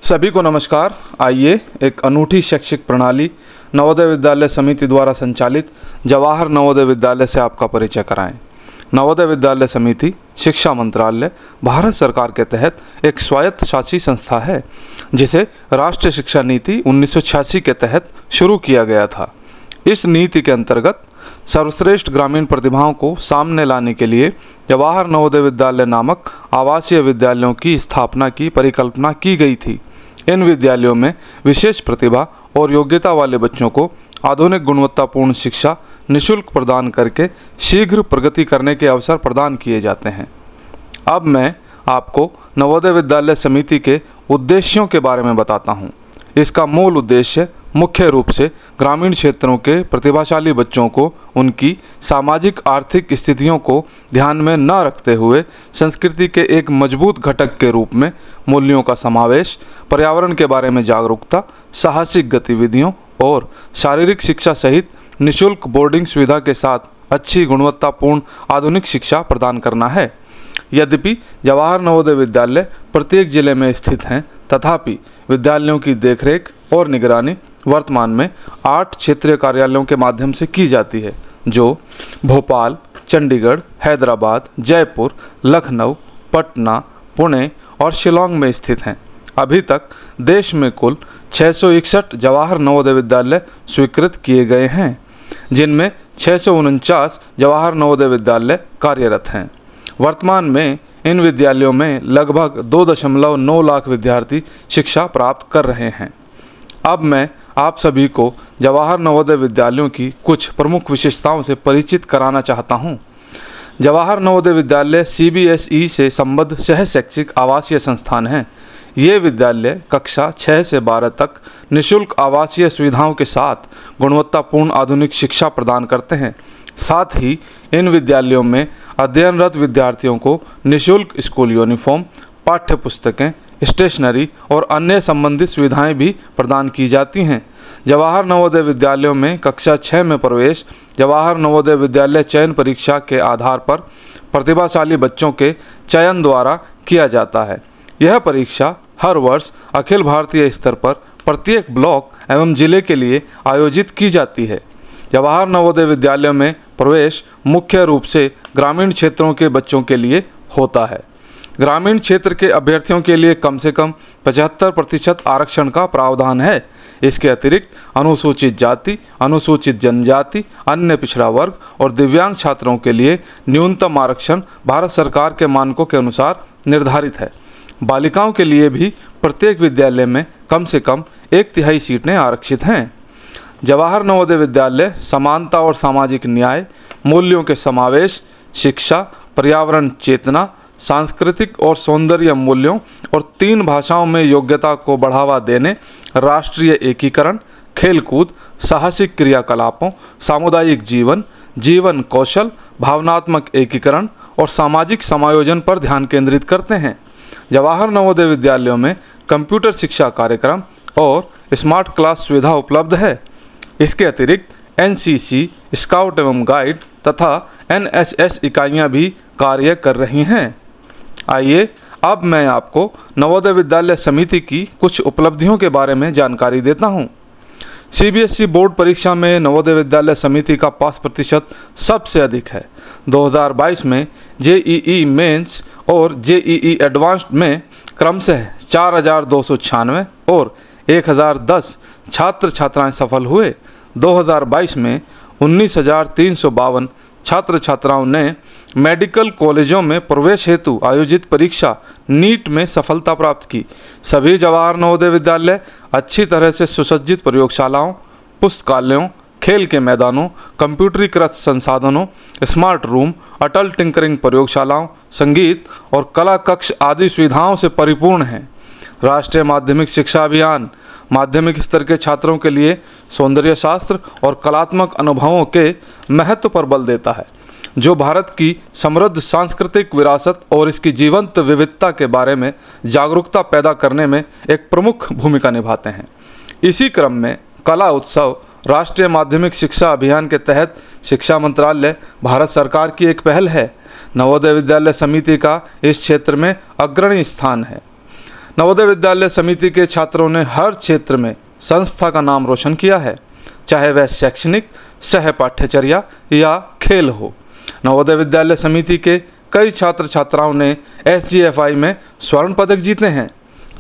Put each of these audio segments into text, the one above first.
सभी को नमस्कार। आइए एक अनूठी शैक्षिक प्रणाली नवोदय विद्यालय समिति द्वारा संचालित जवाहर नवोदय विद्यालय से आपका परिचय कराएं। नवोदय विद्यालय समिति शिक्षा मंत्रालय भारत सरकार के तहत एक स्वायत्त शासी संस्था है, जिसे राष्ट्रीय शिक्षा नीति 1986 के तहत शुरू किया गया था। इस नीति के अंतर्गत सर्वश्रेष्ठ ग्रामीण प्रतिभाओं को सामने लाने के लिए जवाहर नवोदय विद्यालय नामक आवासीय विद्यालयों की स्थापना की परिकल्पना की गई थी। इन विद्यालयों में विशेष प्रतिभा और योग्यता वाले बच्चों को आधुनिक गुणवत्तापूर्ण शिक्षा निःशुल्क प्रदान करके शीघ्र प्रगति करने के अवसर प्रदान किए जाते हैं। अब मैं आपको नवोदय विद्यालय समिति के उद्देश्यों के बारे में बताता हूँ। इसका मूल उद्देश्य मुख्य रूप से ग्रामीण क्षेत्रों के प्रतिभाशाली बच्चों को उनकी सामाजिक आर्थिक स्थितियों को ध्यान में न रखते हुए संस्कृति के एक मजबूत घटक के रूप में मूल्यों का समावेश, पर्यावरण के बारे में जागरूकता, साहसिक गतिविधियों और शारीरिक शिक्षा सहित निःशुल्क बोर्डिंग सुविधा के साथ अच्छी गुणवत्तापूर्ण आधुनिक शिक्षा प्रदान करना है। यद्यपि जवाहर नवोदय विद्यालय प्रत्येक जिले में स्थित हैं, तथापि विद्यालयों की देखरेख और निगरानी वर्तमान में 8 क्षेत्रीय कार्यालयों के माध्यम से की जाती है, जो भोपाल, चंडीगढ़, हैदराबाद, जयपुर, लखनऊ, पटना, पुणे और शिलांग में स्थित हैं। अभी तक देश में कुल 661 जवाहर नवोदय विद्यालय स्वीकृत किए गए हैं, जिनमें 649 जवाहर नवोदय विद्यालय कार्यरत हैं। वर्तमान में इन विद्यालयों में लगभग 2.9 लाख विद्यार्थी शिक्षा प्राप्त कर रहे हैं। अब मैं आप सभी को जवाहर नवोदय विद्यालयों की कुछ प्रमुख विशेषताओं से परिचित कराना चाहता हूं। जवाहर नवोदय विद्यालय CBSE से संबद्ध सह शैक्षिक आवासीय संस्थान हैं। ये विद्यालय कक्षा 6 से 12 तक निःशुल्क आवासीय सुविधाओं के साथ गुणवत्तापूर्ण आधुनिक शिक्षा प्रदान करते हैं। साथ ही इन विद्यालयों में अध्ययनरत विद्यार्थियों को निःशुल्क स्कूल यूनिफॉर्म, पाठ्य पुस्तकें, स्टेशनरी और अन्य संबंधित सुविधाएं भी प्रदान की जाती हैं। जवाहर नवोदय विद्यालयों में कक्षा 6 में प्रवेश जवाहर नवोदय विद्यालय चयन परीक्षा के आधार पर प्रतिभाशाली बच्चों के चयन द्वारा किया जाता है। यह परीक्षा हर वर्ष अखिल भारतीय स्तर पर प्रत्येक ब्लॉक एवं जिले के लिए आयोजित की जाती है। जवाहर नवोदय विद्यालयों में प्रवेश मुख्य रूप से ग्रामीण क्षेत्रों के बच्चों के लिए होता है। ग्रामीण क्षेत्र के अभ्यर्थियों के लिए कम से कम 75% आरक्षण का प्रावधान है। इसके अतिरिक्त अनुसूचित जाति, अनुसूचित जनजाति, अन्य पिछड़ा वर्ग और दिव्यांग छात्रों के लिए न्यूनतम आरक्षण भारत सरकार के मानकों के अनुसार निर्धारित है। बालिकाओं के लिए भी प्रत्येक विद्यालय में कम से कम 1/3 सीटें आरक्षित हैं। जवाहर नवोदय विद्यालय समानता और सामाजिक न्याय, मूल्यों के समावेश, शिक्षा, पर्यावरण चेतना, सांस्कृतिक और सौंदर्य मूल्यों और 3 भाषाओं में योग्यता को बढ़ावा देने, राष्ट्रीय एकीकरण, खेलकूद, साहसिक क्रियाकलापों, सामुदायिक जीवन, जीवन कौशल, भावनात्मक एकीकरण और सामाजिक समायोजन पर ध्यान केंद्रित करते हैं। जवाहर नवोदय विद्यालयों में कंप्यूटर शिक्षा कार्यक्रम और स्मार्ट क्लास सुविधा उपलब्ध है। इसके अतिरिक्त NCC, स्काउट एवं गाइड तथा NSS इकाइयाँ भी कार्य कर रही हैं। आइए अब मैं आपको नवोदय विद्यालय समिति की कुछ उपलब्धियों के बारे में जानकारी देता हूं। CBSE बोर्ड परीक्षा में नवोदय विद्यालय समिति का पास प्रतिशत सबसे अधिक है। 2022 में JEE मेंस और JEE एडवांस्ड में क्रमशः 4296 और 1010 छात्र छात्राएं सफल हुए। 2022 में 19,352 छात्र छात्राओं ने मेडिकल कॉलेजों में प्रवेश हेतु आयोजित परीक्षा नीट में सफलता प्राप्त की। सभी जवाहर नवोदय विद्यालय अच्छी तरह से सुसज्जित प्रयोगशालाओं, पुस्तकालयों, खेल के मैदानों, कंप्यूटरीकृत संसाधनों, स्मार्ट रूम, अटल टिंकरिंग प्रयोगशालाओं, संगीत और कला कक्ष आदि सुविधाओं से परिपूर्ण हैं। राष्ट्रीय माध्यमिक शिक्षा अभियान माध्यमिक स्तर के छात्रों के लिए सौंदर्य शास्त्र और कलात्मक अनुभवों के महत्व पर बल देता है, जो भारत की समृद्ध सांस्कृतिक विरासत और इसकी जीवंत विविधता के बारे में जागरूकता पैदा करने में एक प्रमुख भूमिका निभाते हैं। इसी क्रम में कला उत्सव राष्ट्रीय माध्यमिक शिक्षा अभियान के तहत शिक्षा मंत्रालय भारत सरकार की एक पहल है। नवोदय विद्यालय समिति का इस क्षेत्र में अग्रणी स्थान है। नवोदय विद्यालय समिति के छात्रों ने हर क्षेत्र में संस्था का नाम रोशन किया है, चाहे वह शैक्षणिक, सह पाठ्यचर्या या खेल हो। नवोदय विद्यालय समिति के कई छात्र छात्राओं ने SGFI में स्वर्ण पदक जीते हैं।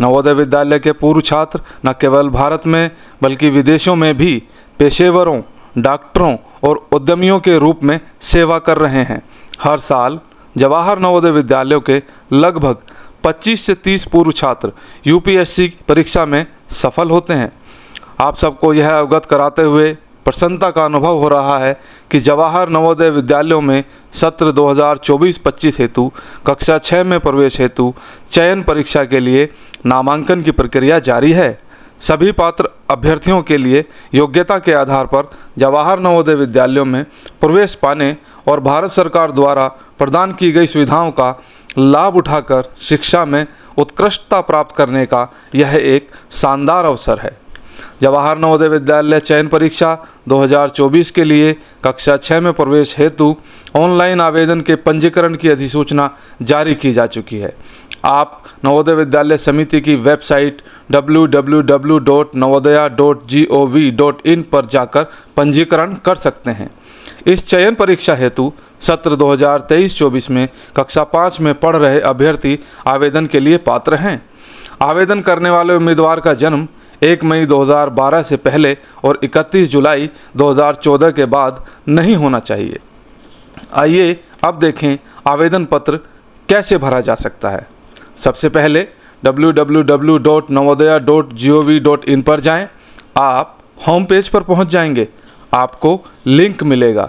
नवोदय विद्यालय के पूर्व छात्र न केवल भारत में बल्कि विदेशों में भी पेशेवरों, डॉक्टरों और उद्यमियों के रूप में सेवा कर रहे हैं। हर साल जवाहर नवोदय विद्यालयों के लगभग 25 से 30 पूर्व छात्र UPSC परीक्षा में सफल होते हैं। आप सबको यह अवगत कराते हुए प्रसन्नता का अनुभव हो रहा है कि जवाहर नवोदय विद्यालयों में सत्र 2024-25 हेतु कक्षा 6 में प्रवेश हेतु चयन परीक्षा के लिए नामांकन की प्रक्रिया जारी है। सभी पात्र अभ्यर्थियों के लिए योग्यता के आधार पर जवाहर नवोदय विद्यालयों में प्रवेश पाने और भारत सरकार द्वारा प्रदान की गई सुविधाओं का लाभ उठाकर शिक्षा में उत्कृष्टता प्राप्त करने का यह एक शानदार अवसर है। जवाहर नवोदय विद्यालय चयन परीक्षा 2024 के लिए कक्षा 6 में प्रवेश हेतु ऑनलाइन आवेदन के पंजीकरण की अधिसूचना जारी की जा चुकी है। आप नवोदय विद्यालय समिति की वेबसाइट www.navodaya.gov.in पर जाकर पंजीकरण कर सकते हैं। इस चयन परीक्षा हेतु सत्र 2023-24 में कक्षा 5 में पढ़ रहे अभ्यर्थी आवेदन के लिए पात्र हैं। आवेदन करने वाले उम्मीदवार का जन्म 1 मई 2012 से पहले और 31 जुलाई 2014 के बाद नहीं होना चाहिए। आइए अब देखें आवेदन पत्र कैसे भरा जा सकता है। सबसे पहले www.navodaya.gov.in पर जाएं। आप होम पेज पर पहुंच जाएंगे। आपको लिंक मिलेगा,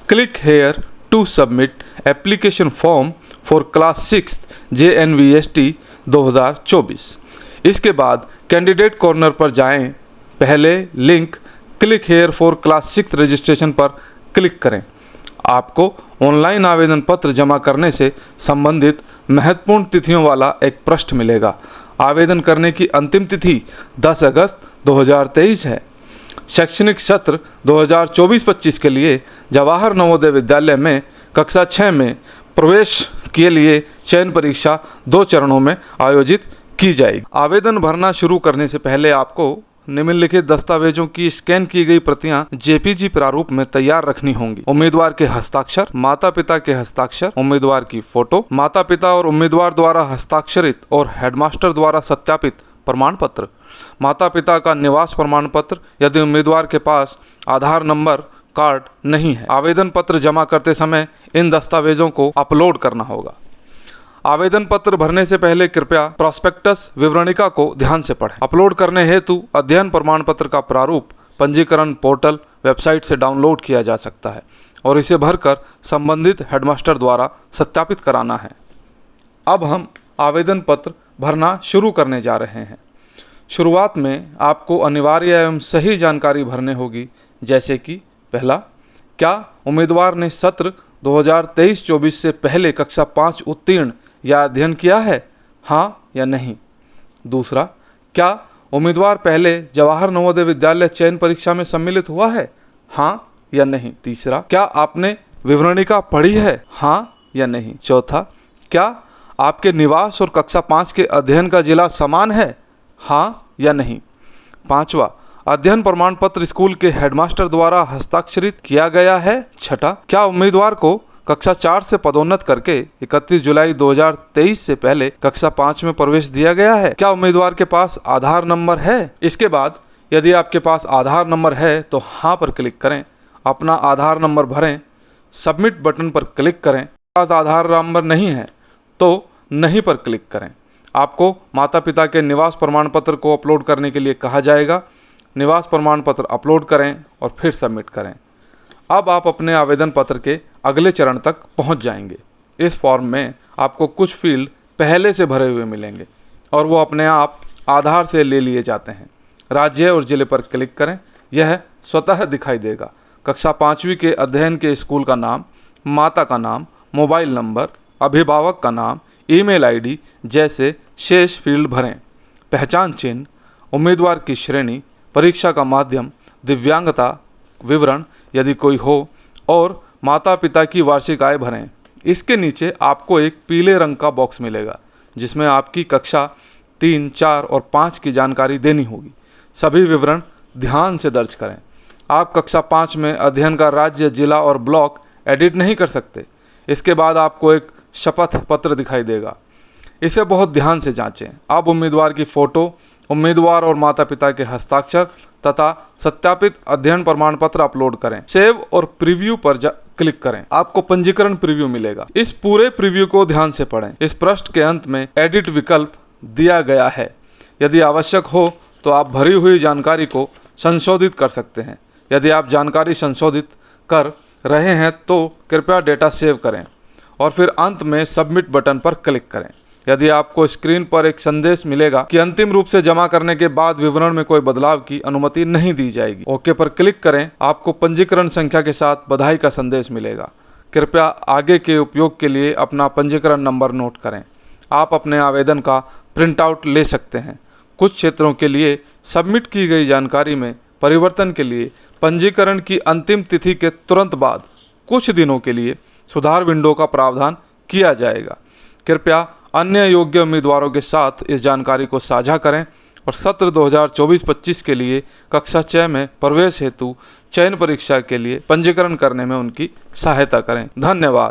click here to submit application form for class 6 JNVST 2024। इसके बाद कैंडिडेट कॉर्नर पर जाएं। पहले link click here for class 6 registration पर क्लिक करें। आपको ऑनलाइन आवेदन पत्र जमा करने से संबंधित महत्वपूर्ण तिथियों वाला एक पृष्ठ मिलेगा। आवेदन करने की अंतिम तिथि 10 अगस्त 2023 है। शैक्षणिक सत्र 2024-25 के लिए जवाहर नवोदय विद्यालय में कक्षा 6 में प्रवेश के लिए चयन परीक्षा 2 चरणों में आयोजित की जाएगी। आवेदन भरना शुरू करने से पहले आपको निम्नलिखित दस्तावेजों की स्कैन की गई प्रतियां JPG प्रारूप में तैयार रखनी होंगी। उम्मीदवार के हस्ताक्षर, माता पिता के हस्ताक्षर, उम्मीदवार की फोटो, माता पिता और उम्मीदवार द्वारा हस्ताक्षरित और हेडमास्टर द्वारा सत्यापित प्रमाण पत्र, माता पिता का निवास प्रमाण पत्र यदि उम्मीदवार के पास आधार नंबर कार्ड नहीं है। आवेदन पत्र जमा करते समय इन दस्तावेजों को अपलोड करना होगा। आवेदन पत्र भरने से पहले कृपया प्रॉस्पेक्टस विवरणिका को ध्यान से पढ़ें। अपलोड करने हेतु अध्ययन प्रमाण पत्र का प्रारूप पंजीकरण पोर्टल वेबसाइट से डाउनलोड किया जा सकता है और इसे भरकर संबंधित हेडमास्टर द्वारा सत्यापित कराना है। अब हम आवेदन पत्र भरना शुरू करने जा रहे हैं। शुरुआत में आपको अनिवार्य एवं सही जानकारी भरने होगी, जैसे कि पहला, क्या उम्मीदवार ने सत्र 2023-24 से पहले कक्षा 5 उत्तीर्ण या अध्ययन किया है, हाँ या नहीं। दूसरा, क्या उम्मीदवार पहले जवाहर नवोदय विद्यालय चयन परीक्षा में सम्मिलित हुआ है, हाँ या नहीं। तीसरा, क्या आपने विवरणिका पढ़ी है, हाँ या नहीं। चौथा, क्या आपके निवास और कक्षा 5 के अध्ययन का जिला समान है, हाँ या नहीं। पांचवा, अध्ययन प्रमाण पत्र स्कूल के हेडमास्टर द्वारा हस्ताक्षरित किया गया है। छठा, क्या उम्मीदवार को कक्षा 4 से पदोन्नत करके 31 जुलाई 2023 से पहले कक्षा 5 में प्रवेश दिया गया है। क्या उम्मीदवार के पास आधार नंबर है। इसके बाद यदि आपके पास आधार नंबर है तो हाँ पर क्लिक करें, अपना आधार नंबर भरें, सबमिट बटन पर क्लिक करें। पास आधार नंबर नहीं है तो नहीं पर क्लिक करें। आपको माता पिता के निवास प्रमाण पत्र को अपलोड करने के लिए कहा जाएगा। निवास प्रमाण पत्र अपलोड करें और फिर सबमिट करें। अब आप अपने आवेदन पत्र के अगले चरण तक पहुंच जाएंगे। इस फॉर्म में आपको कुछ फील्ड पहले से भरे हुए मिलेंगे और वो अपने आप आधार से ले लिए जाते हैं। राज्य और जिले पर क्लिक करें, यह स्वतः दिखाई देगा। कक्षा 5वीं के अध्ययन के स्कूल का नाम, माता का नाम, मोबाइल नंबर, अभिभावक का नाम, ईमेल आईडी जैसे शेष फील्ड भरें। पहचान चिन्ह, उम्मीदवार की श्रेणी, परीक्षा का माध्यम, दिव्यांगता विवरण यदि कोई हो और माता पिता की वार्षिक आय भरें। इसके नीचे आपको एक पीले रंग का बॉक्स मिलेगा जिसमें आपकी कक्षा 3, 4 और 5 की जानकारी देनी होगी। सभी विवरण ध्यान से दर्ज करें। आप कक्षा 5 में अध्ययन का राज्य, जिला और ब्लॉक एडिट नहीं कर सकते। इसके बाद आपको एक शपथ पत्र दिखाई देगा, इसे बहुत ध्यान से जांचें। अब उम्मीदवार की फोटो, उम्मीदवार और माता पिता के हस्ताक्षर तथा सत्यापित अध्ययन प्रमाण पत्र अपलोड करें। सेव और प्रीव्यू पर क्लिक करें। आपको पंजीकरण प्रीव्यू मिलेगा। इस पूरे प्रीव्यू को ध्यान से पढ़ें। इस पृष्ठ के अंत में एडिट विकल्प दिया गया है। यदि आवश्यक हो तो आप भरी हुई जानकारी को संशोधित कर सकते हैं। यदि आप जानकारी संशोधित कर रहे हैं तो कृपया डेटा सेव करें और फिर अंत में सबमिट बटन पर क्लिक करें। यदि आपको स्क्रीन पर एक संदेश मिलेगा कि अंतिम रूप से जमा करने के बाद विवरण में कोई बदलाव की अनुमति नहीं दी जाएगी, ओके पर क्लिक करें। आपको पंजीकरण संख्या के साथ बधाई का संदेश मिलेगा। कृपया आगे के उपयोग के लिए अपना पंजीकरण नंबर नोट करें। आप अपने आवेदन का प्रिंट आउट ले सकते हैं। कुछ क्षेत्रों के लिए सबमिट की गई जानकारी में परिवर्तन के लिए पंजीकरण की अंतिम तिथि के तुरंत बाद कुछ दिनों के लिए सुधार विंडो का प्रावधान किया जाएगा। कृपया अन्य योग्य उम्मीदवारों के साथ इस जानकारी को साझा करें और सत्र 2024-25 के लिए कक्षा 6 में प्रवेश हेतु चयन परीक्षा के लिए पंजीकरण करने में उनकी सहायता करें। धन्यवाद।